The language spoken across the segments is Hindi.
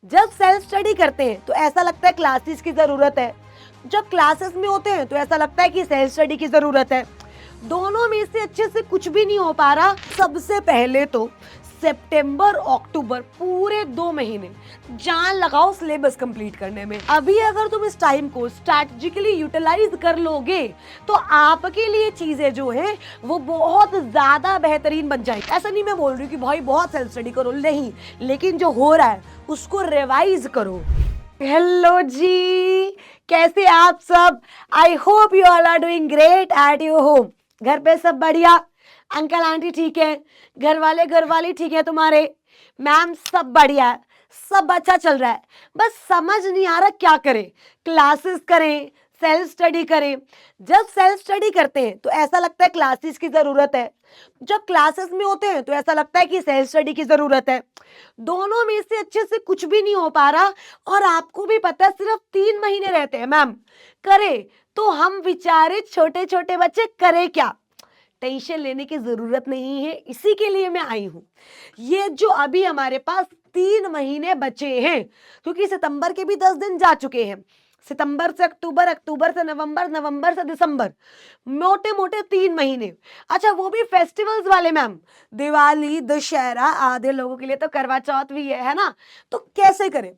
जब सेल्फ स्टडी करते हैं तो ऐसा लगता है क्लासेस की जरूरत है, जब क्लासेस में होते हैं तो ऐसा लगता है कि सेल्फ स्टडी की जरूरत है। दोनों में से अच्छे से कुछ भी नहीं हो पा रहा। सबसे पहले तो सितंबर अक्टूबर पूरे 2 महीने जान लगाओ सिलेबस कंप्लीट करने में। अभी अगर तुम इस टाइम को स्ट्रैटेजिकली यूटिलाइज कर लोगे तो आपके लिए चीजें जो है वो बहुत ज्यादा बेहतरीन बन जाएगी। ऐसा नहीं मैं बोल रही हूँ कि भाई बहुत सेल्फ स्टडी करो, नहीं, लेकिन जो हो रहा है उसको रिवाइज करो। हेलो जी, कैसे आप सब? I hope you all are doing great at your home. घर पे सब बढ़िया? अंकल आंटी ठीक है? घर वाली ठीक है तुम्हारे? मैम सब बढ़िया है, सब अच्छा चल रहा है। बस समझ नहीं आ रहा क्या करें, क्लासेस करें, सेल्फ स्टडी करें। जब सेल्फ स्टडी करते हैं तो ऐसा लगता है क्लासेस की जरूरत है, जब क्लासेस में होते हैं तो ऐसा लगता है कि सेल्फ स्टडी की जरूरत है। दोनों में से अच्छे से कुछ भी नहीं हो पा रहा। और आपको भी पता है सिर्फ 3 महीने रहते हैं मैम। करे तो हम बेचारे छोटे छोटे बच्चे करें क्या? टेंशन लेने की जरूरत नहीं है, इसी के लिए मैं आई हूं। ये जो अभी हमारे पास 3 महीने बचे हैं, क्योंकि सितंबर के भी 10 दिन जा चुके हैं। सितंबर से अक्टूबर, अक्टूबर से नवंबर, नवंबर से दिसंबर, मोटे मोटे 3 महीने। अच्छा, वो भी फेस्टिवल्स वाले मैम, दिवाली, दशहरा, आधे लोगों के लिए तो करवा चौथ भी है ना? तो कैसे करें?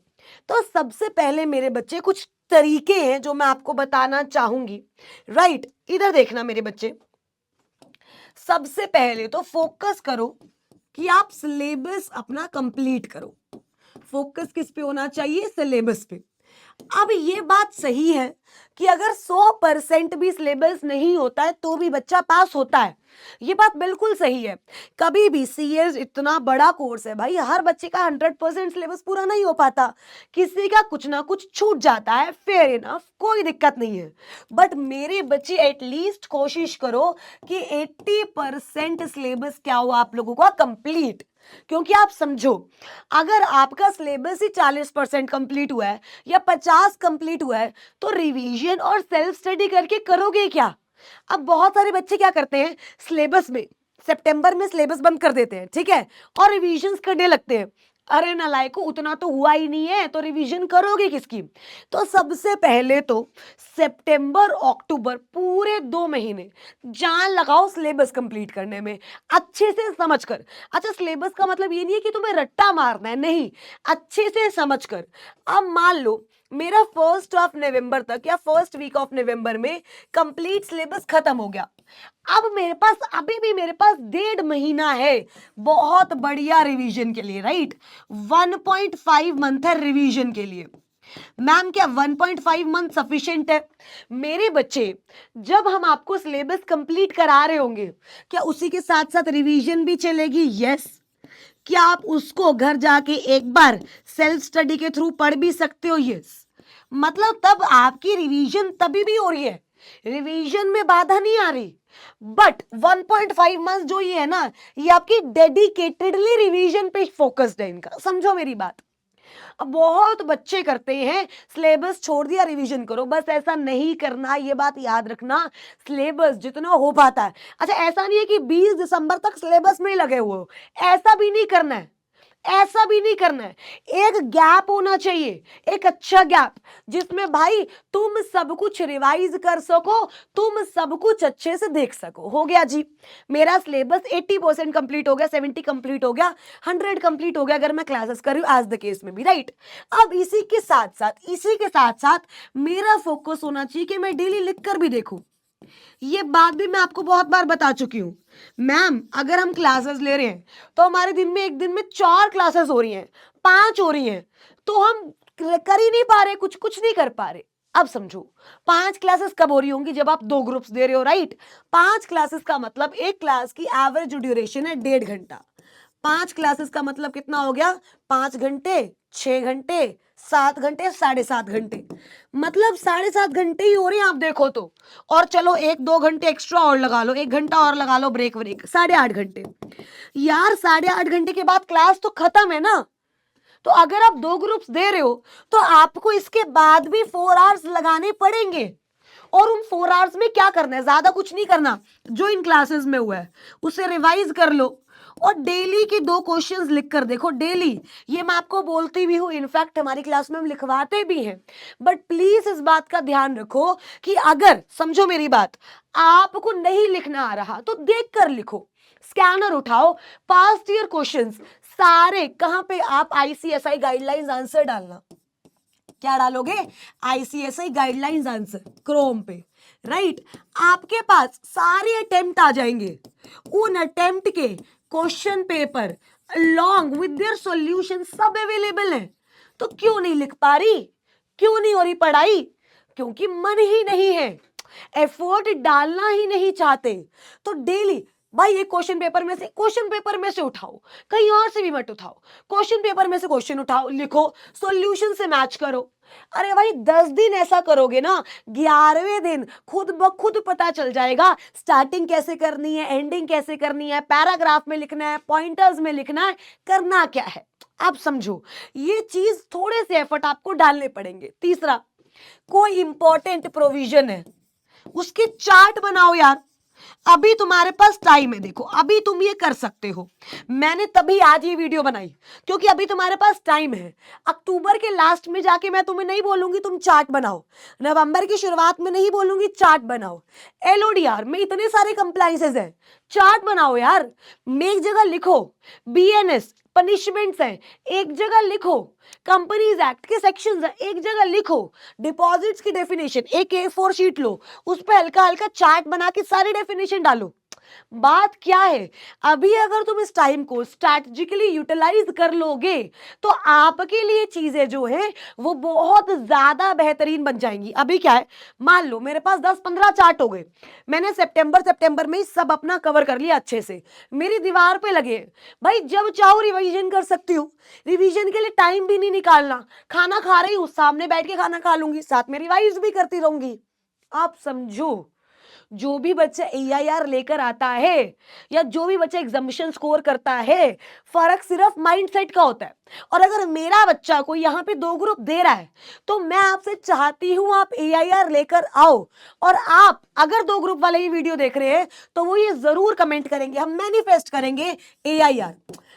तो सबसे पहले मेरे बच्चे कुछ तरीके हैं जो मैं आपको बताना चाहूंगी। राइट, इधर देखना मेरे बच्चे। सबसे पहले तो फोकस करो कि आप सिलेबस अपना कंप्लीट करो। फोकस किस पे होना चाहिए? सिलेबस पे। अब ये बात सही है कि अगर 100% भी सिलेबस नहीं होता है तो भी बच्चा पास होता है। ये बात बिल्कुल सही है। कभी भी सीएस इतना बड़ा कोर्स है भाई, हर बच्चे का 100% सिलेबस पूरा नहीं हो पाता, किसी का कुछ ना कुछ छूट जाता है। फेयर इनफ, कोई दिक्कत नहीं है। बट मेरे बच्चे एटलीस्ट कोशिश करो कि 80% सिलेबस क्या हो आप लोगों का कंप्लीट। क्योंकि आप समझो, अगर आपका सिलेबस ही 40% कंप्लीट हुआ है या 50 कंप्लीट हुआ है तो रिवीजन और सेल्फ स्टडी करके करोगे क्या? अब बहुत सारे बच्चे क्या करते हैं, सिलेबस में सितंबर में सिलेबस बंद कर देते हैं, ठीक है, और रिवीजन्स करने लगते हैं। अरे नालायको, उतना तो हुआ ही नहीं है तो रिवीजन करोगे किसकी? तो सबसे पहले तो सितंबर अक्टूबर पूरे 2 महीने जान लगाओ सिलेबस कंप्लीट करने में, अच्छे से समझकर। अच्छा, सिलेबस का मतलब ये नहीं है कि तुम्हें रट्टा मारना है, नहीं, अच्छे से समझकर। अब मान लो मेरा 1 नवंबर तक या फर्स्ट वीक ऑफ नवंबर में कंप्लीट सिलेबस खत्म हो गया। अब मेरे पास अभी भी मेरे पास 1.5 महीना है बहुत बढ़िया रिवीजन के लिए। राइट, 1.5 मंथ है रिवीजन के लिए। मैम क्या 1.5 मंथ सफिशिएंट है? मेरे बच्चे, जब हम आपको सिलेबस कंप्लीट करा रहे होंगे, क्या उसी के साथ साथ रिवीजन भी चलेगी? यस। क्या आप उसको घर जाके एक बार सेल्फ स्टडी के थ्रू पढ़ भी सकते हो? यस। मतलब तब आपकी रिवीजन तभी भी हो रही है, रिवीजन में बाधा नहीं आ रही। बट 1.5 मंथ जो ये है ना, ये आपकी डेडिकेटेडली रिवीजन पे फोकस्ड है इनका। समझो मेरी बात। अब बहुत बच्चे करते हैं सिलेबस छोड़ दिया, रिवीजन करो। बस ऐसा नहीं करना, ये बात याद रखना। सिलेबस जितना हो पाता है, अच्छा ऐसा नहीं है कि 20 दिसंबर तक सिलेबस में ही लगे हुए हो, ऐसा भी नहीं करना है, ऐसा भी नहीं करना है। एक गैप होना चाहिए, एक अच्छा गैप, जिसमें भाई तुम सब कुछ रिवाइज कर सको, तुम सब कुछ अच्छे से देख सको। हो गया जी, मेरा सिलेबस 80% कंप्लीट हो गया, 70 कंप्लीट हो गया, 100 कंप्लीट हो गया अगर मैं क्लासेस कर रही हूं, एज द केस में भी। राइट, अब इसी के साथ साथ मेरा फोकस होना चाहिए कि मैं डेली लिख कर भी देखूं। ये बात भी मैं आपको बहुत बार बता चुकी हूं। मैम अगर हम क्लासेस ले रहे हैं तो हमारे दिन में, एक दिन में 4 क्लासेस हो रही हैं, 5 हो रही हैं, तो हम कर ही नहीं पा रहे, कुछ नहीं कर पा रहे। अब समझो, 5 क्लासेस कब हो रही होंगी? जब आप 2 ग्रुप्स दे रहे हो। राइट, 5 क्लासेस का मतलब एक क्लास की एवरेज ड्यूरेशन है 1.5 घंटा। 5 क्लासेस का मतलब कितना हो गया? 5 घंटे, 6 घंटे, 7 घंटे, 7.5 घंटे, मतलब 7.5 घंटे ही हो रहे हैं आप देखो तो। और चलो 1-2 घंटे एक्स्ट्रा और लगा लो, 1 घंटा और लगा लो ब्रेक, 8.5 घंटे। यार 8.5 घंटे के बाद क्लास तो खत्म है ना। तो अगर आप 2 ग्रुप्स दे रहे हो तो आपको इसके बाद भी 4 आवर्स लगाने पड़ेंगे। और उन 4 आवर्स में क्या करना है? ज्यादा कुछ नहीं करना, जो इन क्लासेस में हुआ है उसे रिवाइज कर लो, और डेली के 2 क्वेश्चंस लिख कर देखो, डेली। ये मैं आपको बोलती भी हूँ, इनफैक्ट हमारी क्लास में हम लिखवाते भी हैं। बट प्लीज इस बात का ध्यान रखो कि अगर, समझो मेरी बात, आपको नहीं लिखना आ रहा तो देख कर लिखो। स्कैनर उठाओ, पास्ट ईयर क्वेश्चंस सारे, कहां पे आप आईसीएसआई गाइडलाइंस आंसर डालना। क्या डालोगे? आईसीएसआई गाइडलाइंस आंसर क्रोम पे, राइट। आपके पास सारे अटेम्प्ट आ जाएंगे, उन अटेम्प्ट के question paper along with their solution सब अवेलेबल है। तो क्यों नहीं लिख पा रही, क्यों नहीं हो रही पढ़ाई? क्योंकि मन ही नहीं है, एफर्ट डालना ही नहीं चाहते। तो डेली भाई ये क्वेश्चन पेपर में से उठाओ, कहीं और से भी मत उठाओ, क्वेश्चन पेपर में से क्वेश्चन उठाओ, लिखो, सॉल्यूशन से मैच करो। अरे भाई 10 दिन ऐसा करोगे ना, 11वें दिन खुद ब खुद पता चल जाएगा स्टार्टिंग कैसे करनी है, एंडिंग कैसे करनी है, पैराग्राफ में लिखना है, पॉइंटर्स में लिखना है, करना क्या है। आप समझो, ये चीज थोड़े से एफर्ट आपको डालने पड़ेंगे। तीसरा, कोई इंपॉर्टेंट प्रोविजन है उसके चार्ट बनाओ यार। अभी तुम्हारे पास टाइम है, देखो अभी तुम ये कर सकते हो। मैंने तभी आज ये वीडियो बनाई क्योंकि अभी तुम्हारे पास टाइम है। अक्टूबर के लास्ट में जाके मैं तुम्हें नहीं बोलूंगी तुम चार्ट बनाओ, नवंबर की शुरुआत में नहीं बोलूंगी चार्ट बनाओ। एलओडीआर में इतने सारे कंप्लाइंसेस हैं, चार्ट बनाओ यार। में एक जगह लिखो बीएनएस पनिशमेंट्स हैं, एक जगह लिखो कंपनीज एक्ट के सेक्शंस हैं, एक जगह लिखो डिपॉजिट्स की डेफिनेशन, एक A4 शीट लो, उस पर हल्का हल्का चार्ट बना के सारी डेफिनेशन डालो। बात क्या है, अभी अगर तुम इस टाइम को स्ट्रैटेजिकली यूटिलाइज कर लोगे तो आपके लिए चीजें जो है वो बहुत ज्यादा बेहतरीन बन जाएंगी। अभी क्या है, मान लो मेरे पास 10-15 चार्ट हो गए, मैंने सितंबर में सब अपना कवर कर लिया अच्छे से, मेरी दीवार पे लगे। भाई जब चाहो रिवीजन कर सकती हूँ, रिवीजन के लिए टाइम भी नहीं निकालना, खाना खा रही हूँ सामने बैठ के खाना खा लूंगी, साथ में रिवाइज भी करती रहूंगी। आप समझो, जो भी बच्चा AIR लेकर आता है या जो भी बच्चा एग्जामिनेशन स्कोर करता है, फर्क सिर्फ माइंडसेट का होता है। और अगर मेरा बच्चा कोई यहाँ पे 2 ग्रुप दे रहा है तो मैं आपसे चाहती हूं आप AIR लेकर आओ। और आप अगर 2 ग्रुप वाले ये वीडियो देख रहे हैं तो वो ये जरूर कमेंट करेंगे, हम मैनिफेस्ट करेंगे AIR।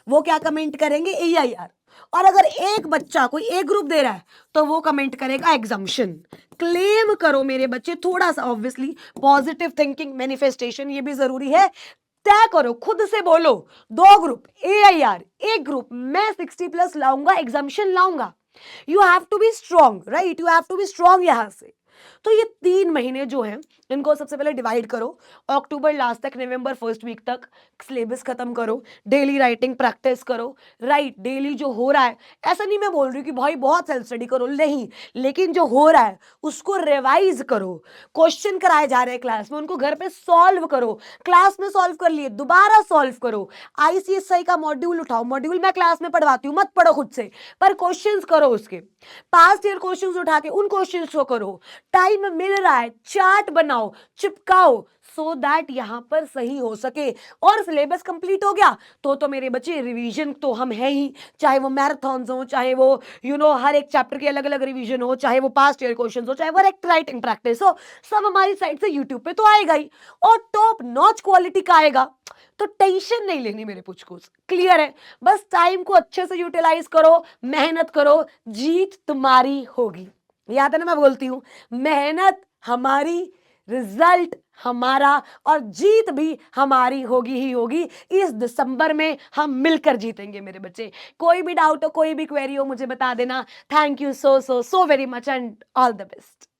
वो क्या कमेंट करेंगे? AIR। और अगर एक बच्चा कोई एक ग्रुप दे रहा है तो वो कमेंट करेगा एग्जाम्शन। क्लेम करो मेरे बच्चे, थोड़ा सा ऑब्वियसली पॉजिटिव थिंकिंग मैनिफेस्टेशन ये भी जरूरी है। तय करो, खुद से बोलो 2 ग्रुप AIR, एक ग्रुप मैं 60+ लाऊंगा, एग्जाम्शन लाऊंगा। You have to be strong, right, you have to be strong यहां से। तो ये 3 महीने जो हैं इनको सबसे पहले डिवाइड करो, अक्टूबर लास्ट तक, नवंबर फर्स्ट वीक तक सिलेबस खत्म करो, डेली राइटिंग प्रैक्टिस करो, राइट, डेली जो हो रहा है, ऐसा नहीं मैं बोल रही कि भाई बहुत सेल्फ स्टडी करो, नहीं, लेकिन जो हो रहा है उसको रिवाइज करो। क्वेश्चन कराए जा रहे हैं क्लास में, उनको घर पे सॉल्व करो, क्लास में सॉल्व कर लिए दोबारा सॉल्व करो। आईसीएसआई का मॉड्यूल उठाओ, मॉड्यूल मैं क्लास में पढ़वाती हूँ, मत पढ़ो खुद से, पर क्वेश्चंस करो उसके, पास्ट ईयर क्वेश्चंस उठा के उन क्वेश्चंस को करो। टाइम मिल रहा है, चार्ट बनाओ, चिपकाओ, सो दैट यहां पर सही हो सके। और सिलेबस कंप्लीट हो गया तो मेरे बच्चे रिवीजन तो हम है ही, चाहे वो मैराथन्स हो, चाहे वो हर एक चैप्टर के अलग अलग रिवीजन हो, चाहे वो पास्ट ईयर क्वेश्चंस हो, चाहे वो राइटिंग प्रैक्टिस हो, सब हमारी साइड से यूट्यूब पे तो आएगा ही, और टॉप नॉच क्वालिटी का आएगा। तो टेंशन नहीं लेनी मेरे पुचकुच, क्लियर है? बस टाइम को अच्छे से यूटिलाइज करो, मेहनत करो, जीत तुम्हारी होगी। याद है ना मैं बोलती हूं, मेहनत हमारी, रिजल्ट हमारा, और जीत भी हमारी होगी ही होगी। इस दिसंबर में हम मिलकर जीतेंगे मेरे बच्चे। कोई भी डाउट हो, कोई भी क्वेरी हो, मुझे बता देना। Thank you so very much and all the best.